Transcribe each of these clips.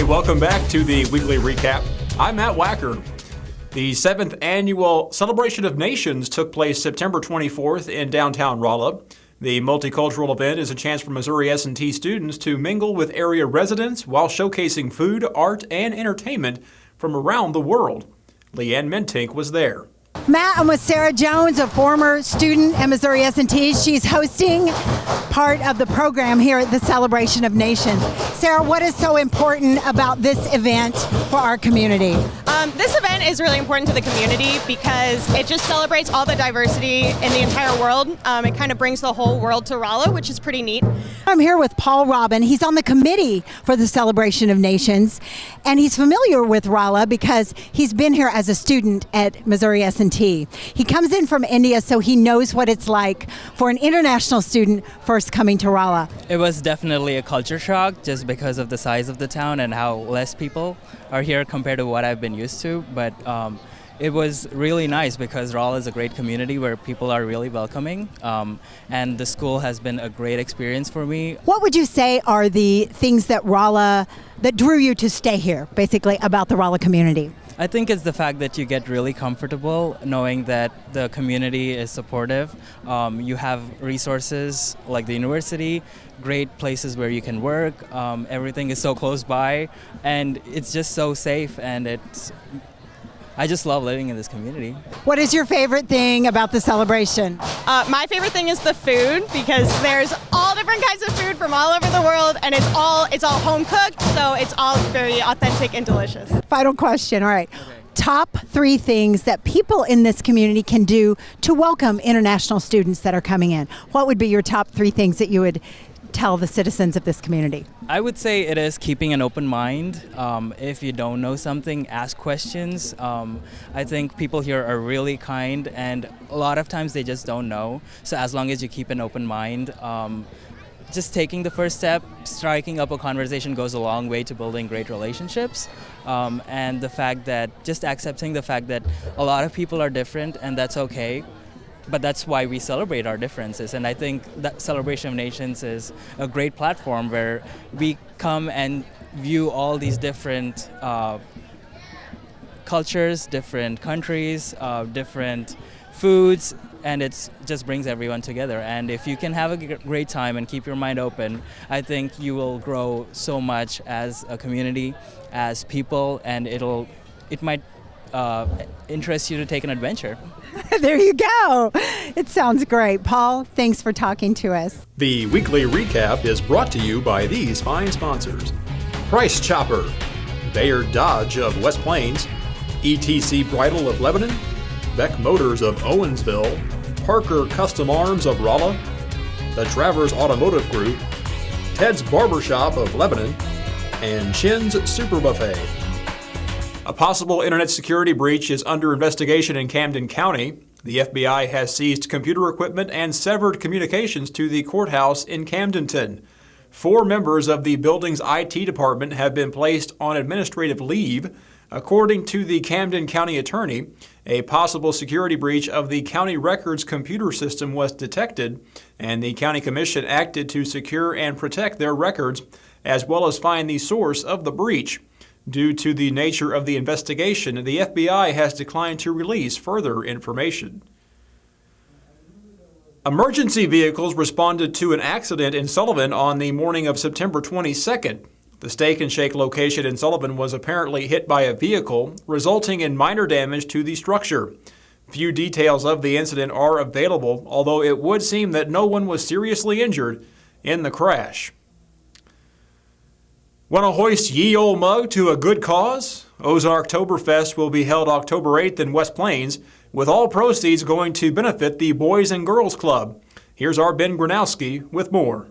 Hey, welcome back to the weekly recap. I'm Matt Wacker. The 7th annual Celebration of Nations took place September 24th in downtown Rolla. The multicultural event is a chance for Missouri S&T students to mingle with area residents while showcasing food, art, and entertainment from around the world. Leanne Mentink was there. Matt, I'm with Sarah Jones, a former student at Missouri S&T. She's hosting part of the program here at the Celebration of Nations. Sarah, what is so important about this event for our community? This event is really important to the community because it just celebrates all the diversity in the entire world. It kind of brings the whole world to Rolla, which is pretty neat. I'm here with Paul Robin. He's on the committee for the Celebration of Nations, and he's familiar with Rolla because he's been here as a student at Missouri S&T. He comes in from India, so he knows what it's like for an international student first coming to Rolla. It was definitely a culture shock just because of the size of the town and how less people are here compared to what I've been used to, but it was really nice because Rolla is a great community where people are really welcoming, and the school has been a great experience for me. What would you say are the things that drew you to stay here, basically, about the Rolla community? I think it's the fact that you get really comfortable knowing that the community is supportive. You have resources like the university, great places where you can work, everything is so close by, and it's just so safe, and I just love living in this community. What is your favorite thing about the celebration? My favorite thing is the food because there's all different kinds of food from all over the world, and it's all home cooked, so it's all very authentic and delicious. Final question, all right. Okay. Top 3 things that people in this community can do to welcome international students that are coming in. What would be your top 3 things that you would tell the citizens of this community? I would say it is keeping an open mind. If you don't know something, ask questions. I think people here are really kind, and a lot of times they just don't know. So as long as you keep an open mind, just taking the first step, striking up a conversation goes a long way to building great relationships. And the fact that, just accepting the fact that a lot of people are different, and that's okay. But that's why we celebrate our differences, and I think that Celebration of Nations is a great platform where we come and view all these different cultures, different countries, different foods, and it just brings everyone together. And if you can have a great time and keep your mind open, I think you will grow so much as a community, as people, and it might interest you to take an adventure. There you go. It sounds great. Paul, thanks for talking to us. The weekly recap is brought to you by these fine sponsors: Price Chopper, Bayard Dodge of West Plains, ETC Bridal of Lebanon, Beck Motors of Owensville, Parker Custom Arms of Rolla, the Travers Automotive Group, Ted's Barbershop of Lebanon, and Chin's Super Buffet. A possible internet security breach is under investigation in Camden County. The FBI has seized computer equipment and severed communications to the courthouse in Camdenton. 4 members of the building's IT department have been placed on administrative leave. According to the Camden County attorney, a possible security breach of the county records computer system was detected, and the county commission acted to secure and protect their records, as well as find the source of the breach. Due to the nature of the investigation, the FBI has declined to release further information. Emergency vehicles responded to an accident in Sullivan on the morning of September 22nd. The Steak and Shake location in Sullivan was apparently hit by a vehicle, resulting in minor damage to the structure. Few details of the incident are available, although it would seem that no one was seriously injured in the crash. Want to hoist ye old mug to a good cause? Ozarktoberfest will be held October 8th in West Plains, with all proceeds going to benefit the Boys and Girls Club. Here's our Ben Gronowski with more.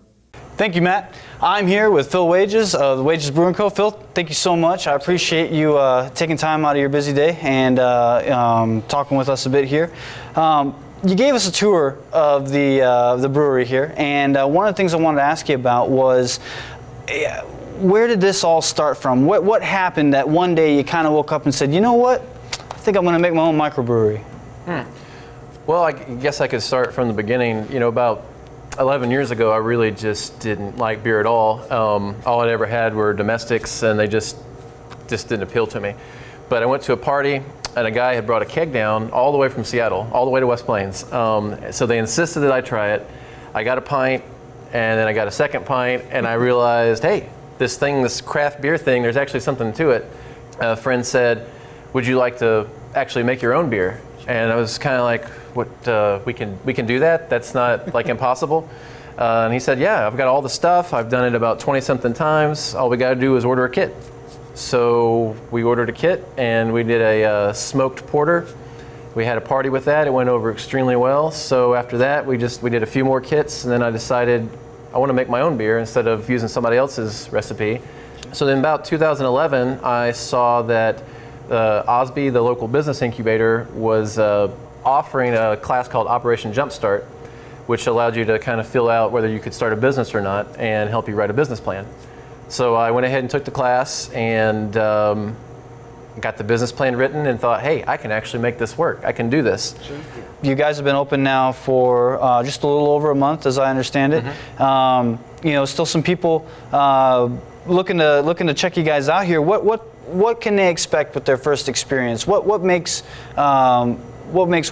Thank you, Matt. I'm here with Phil Wages of the Wages Brewing Co. Phil, thank you so much. I appreciate you taking time out of your busy day and talking with us a bit here. You gave us a tour of the brewery here, and one of the things I wanted to ask you about was where did this all start from? What happened that one day you kind of woke up and said, you know what, I think I'm going to make my own microbrewery? Well, I guess I could start from the beginning. You know, about 11 years ago, I really just didn't like beer at all. All I'd ever had were domestics, and they just didn't appeal to me. But I went to a party, and a guy had brought a keg down all the way from Seattle, all the way to West Plains. So they insisted that I try it. I got a pint, and then I got a second pint, and I realized, hey, this craft beer thing, there's actually something to it. A friend said, would you like to actually make your own beer? And I was kind of like, what, we can do that? That's not like impossible. And he said, yeah, I've got all the stuff. I've done it about 20-something times. All we got to do is order a kit. So we ordered a kit, and we did a smoked porter. We had a party with that. It went over extremely well. So after that, we did a few more kits, and then I decided I want to make my own beer instead of using somebody else's recipe. So then about 2011, I saw that OSB, the local business incubator, was offering a class called Operation Jumpstart, which allowed you to kind of fill out whether you could start a business or not and help you write a business plan. So I went ahead and took the class and got the business plan written and thought, hey, I can actually make this work. I can do this. Sure. You guys have been open now for just a little over a month, as I understand it. Mm-hmm. Still some people looking to check you guys out here. What can they expect with their first experience? What makes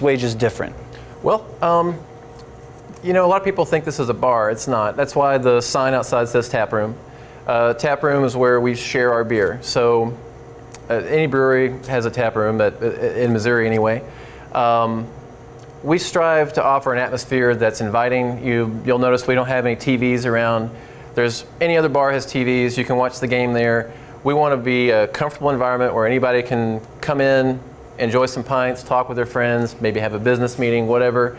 Wages different? Well, a lot of people think this is a bar. It's not. That's why the sign outside says tap room. Tap room is where we share our beer. So any brewery has a tap room, in Missouri anyway. We strive to offer an atmosphere that's inviting. You'll notice we don't have any TVs around. Any other bar has TVs. You can watch the game there. We want to be a comfortable environment where anybody can come in, enjoy some pints, talk with their friends, maybe have a business meeting, whatever,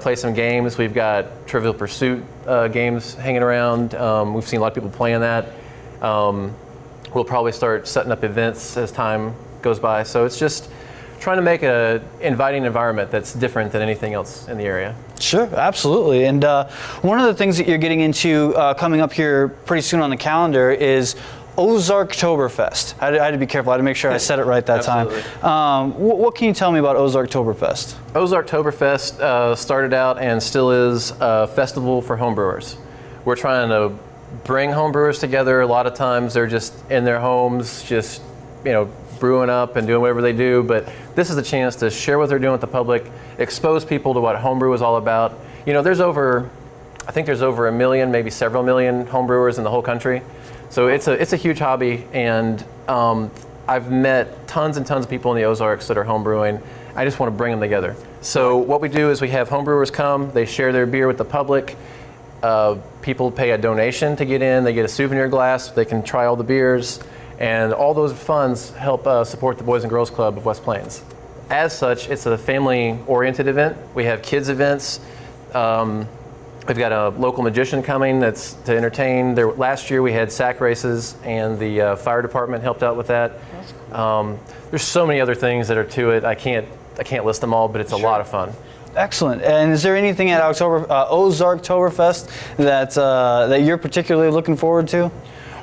play some games. We've got Trivial Pursuit games hanging around. We've seen a lot of people playing that. We'll probably start setting up events as time goes by. So it's just trying to make an inviting environment that's different than anything else in the area. Sure, absolutely. And one of the things that you're getting into coming up here pretty soon on the calendar is Ozarktoberfest. I had to be careful. I had to make sure I said it right that time. What can you tell me about Ozarktoberfest? Ozarktoberfest started out and still is a festival for homebrewers. We're trying to bring homebrewers together. A lot of times they're just in their homes, just brewing up and doing whatever they do. But this is a chance to share what they're doing with the public, expose people to what homebrew is all about. I think there's over 1 million, maybe several million homebrewers in the whole country. So it's a huge hobby, and I've met tons and tons of people in the Ozarks that are homebrewing. I just want to bring them together. So what we do is we have homebrewers come, they share their beer with the public. People pay a donation to get in, they get a souvenir glass, they can try all the beers, and all those funds help support the Boys and Girls Club of West Plains. As such, it's a family-oriented event. We have kids events. We've got a local magician coming that's to entertain. Last year we had sack races, and the fire department helped out with that. That's cool. There's so many other things that are to it. I can't list them all, but it's a lot of fun. Excellent. And is there anything at Ozarktoberfest that you're particularly looking forward to?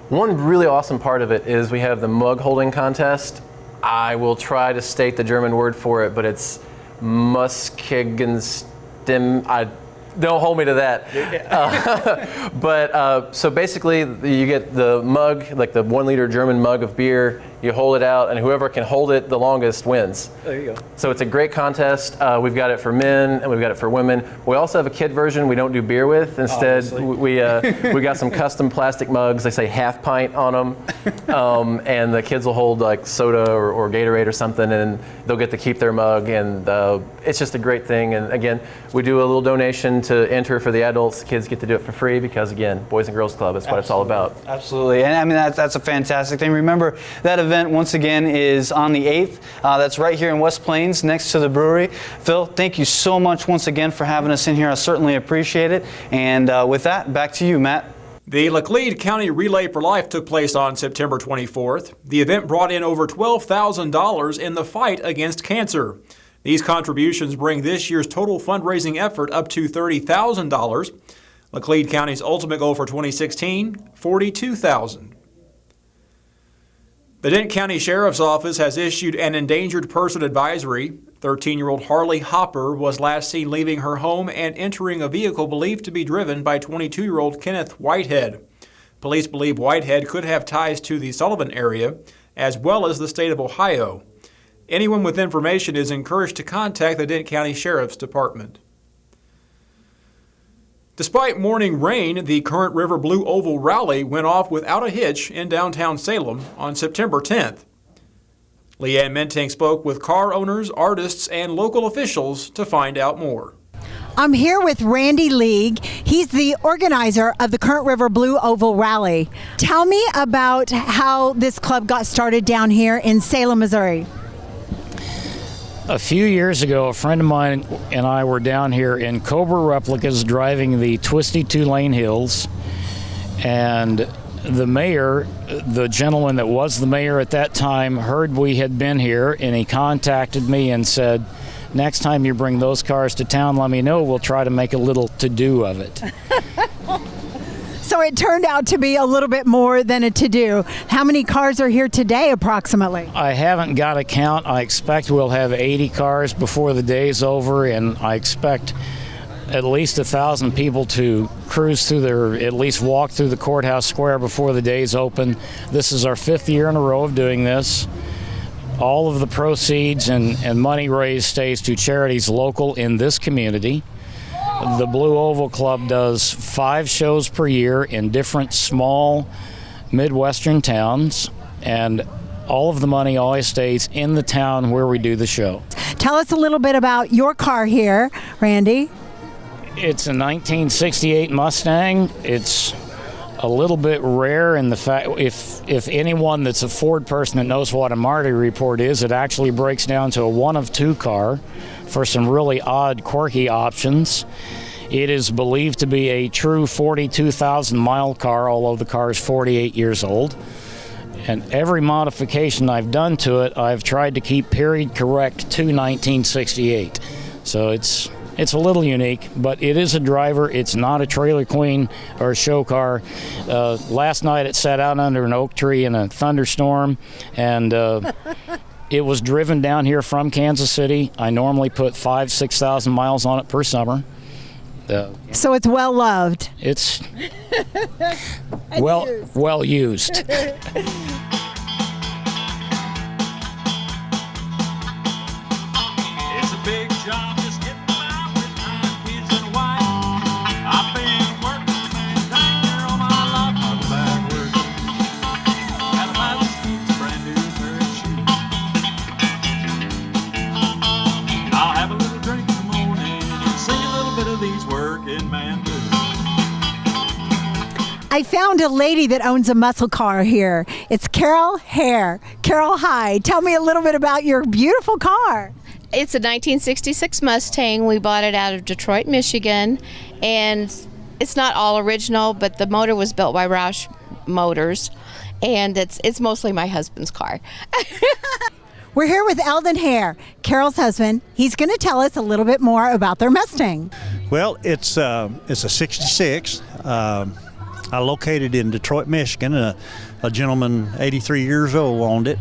One really awesome part of it is we have the mug holding contest. I will try to state the German word for it, but it's Muskegenstim. Don't hold me to that. So basically, you get the mug, like the 1 liter German mug of beer. You hold it out, and whoever can hold it the longest wins. There you go. So it's a great contest. We've got it for men, and we've got it for women. We also have a kid version we don't do beer with. Instead, we got some custom plastic mugs. They say half pint on them, and the kids will hold like soda or Gatorade or something, and they'll get to keep their mug. And it's just a great thing. And again, we do a little donation to enter for the adults. Kids get to do it for free because, again, Boys and Girls Club is what it's all about. Absolutely. And I mean, that's a fantastic thing. Remember, that event, once again, is on the 8th. That's right here in West Plains next to the brewery. Phil, thank you so much once again for having us in here. I certainly appreciate it. And with that, back to you, Matt. The Laclede County Relay for Life took place on September 24th. The event brought in over $12,000 in the fight against cancer. These contributions bring this year's total fundraising effort up to $30,000. Laclede County's ultimate goal for 2016, $42,000. The Dent County Sheriff's Office has issued an endangered person advisory. 13-year-old Harley Hopper was last seen leaving her home and entering a vehicle believed to be driven by 22-year-old Kenneth Whitehead. Police believe Whitehead could have ties to the Sullivan area, as well as the state of Ohio. Anyone with information is encouraged to contact the Dent County Sheriff's Department. Despite morning rain, the Current River Blue Oval Rally went off without a hitch in downtown Salem on September 10th. Leanne Mentink spoke with car owners, artists, and local officials to find out more. I'm here with Randy League. He's the organizer of the Current River Blue Oval Rally. Tell me about how this club got started down here in Salem, Missouri. A few years ago, a friend of mine and I were down here in Cobra replicas driving the twisty two-lane hills, and the mayor, the gentleman that was the mayor at that time, heard we had been here, and he contacted me and said, next time you bring those cars to town, let me know. We'll try to make a little to-do of it. So it turned out to be a little bit more than a to-do. How many cars are here today, approximately? I haven't got a count. I expect we'll have 80 cars before the day's over, and I expect at least 1,000 people to cruise through at least walk through the courthouse square before the day's open. This is our 5th year in a row of doing this. All of the proceeds and money raised stays to charities local in this community. The Blue Oval Club does 5 shows per year in different small Midwestern towns, and all of the money always stays in the town where we do the show. Tell us a little bit about your car here, Randy. It's a 1968 Mustang. It's a little bit rare in the fact, if anyone that's a Ford person that knows what a Marty report is, it actually breaks down to a 1 of 2 car for some really odd, quirky options. It is believed to be a true 42,000 mile car, although the car is 48 years old. And every modification I've done to it, I've tried to keep period correct to 1968. So it's a little unique, but it is a driver. It's not a trailer queen or a show car. Last night it sat out under an oak tree in a thunderstorm, and it was driven down here from Kansas City. I normally put 5,000-6,000 miles on it per summer. So it's well loved. It's well used. It's a big job just getting by with 9 kids and a wife. I've been working and dang near all my life. I'm back working. Got a mouse, brand new pair of shoes. I'll have a little drink in the morning and sing a little bit of these working man blues. I found a lady that owns a muscle car here. It's Carol Hare. Carol, hi. Tell me a little bit about your beautiful car. It's a 1966 Mustang. We bought it out of Detroit, Michigan, and it's not all original, but the motor was built by Roush Motors, and it's mostly my husband's car. We're here with Eldon Hare, Carol's husband. He's going to tell us a little bit more about their Mustang. Well, it's a 66. I located in Detroit, Michigan. A gentleman, 83 years old, owned it.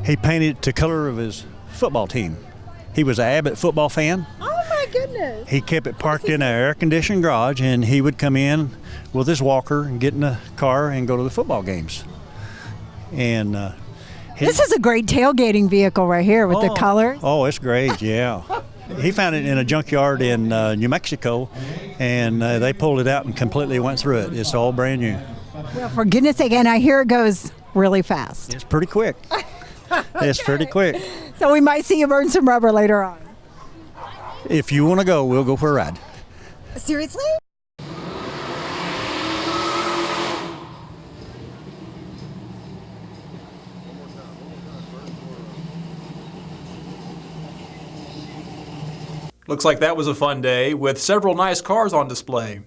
He painted it to color of his football team. He was an Abbott football fan. Oh my goodness. He kept it parked in an air-conditioned garage, and he would come in with his walker and get in the car and go to the football games. And this is a great tailgating vehicle right here with the colors. Oh, it's great, yeah. He found it in a junkyard in New Mexico, and they pulled it out and completely went through it. It's all brand new. Well, for goodness sake, and I hear it goes really fast. It's pretty quick. It's pretty quick. So we might see you burn some rubber later on. If you want to go, we'll go for a ride. Seriously? Looks like that was a fun day with several nice cars on display.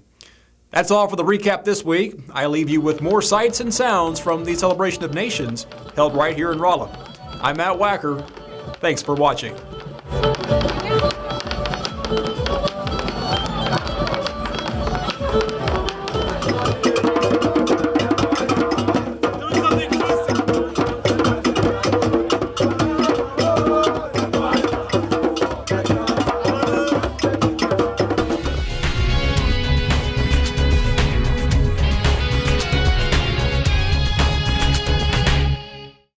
That's all for the recap this week. I leave you with more sights and sounds from the Celebration of Nations held right here in Rolla. I'm Matt Wacker. Thanks for watching.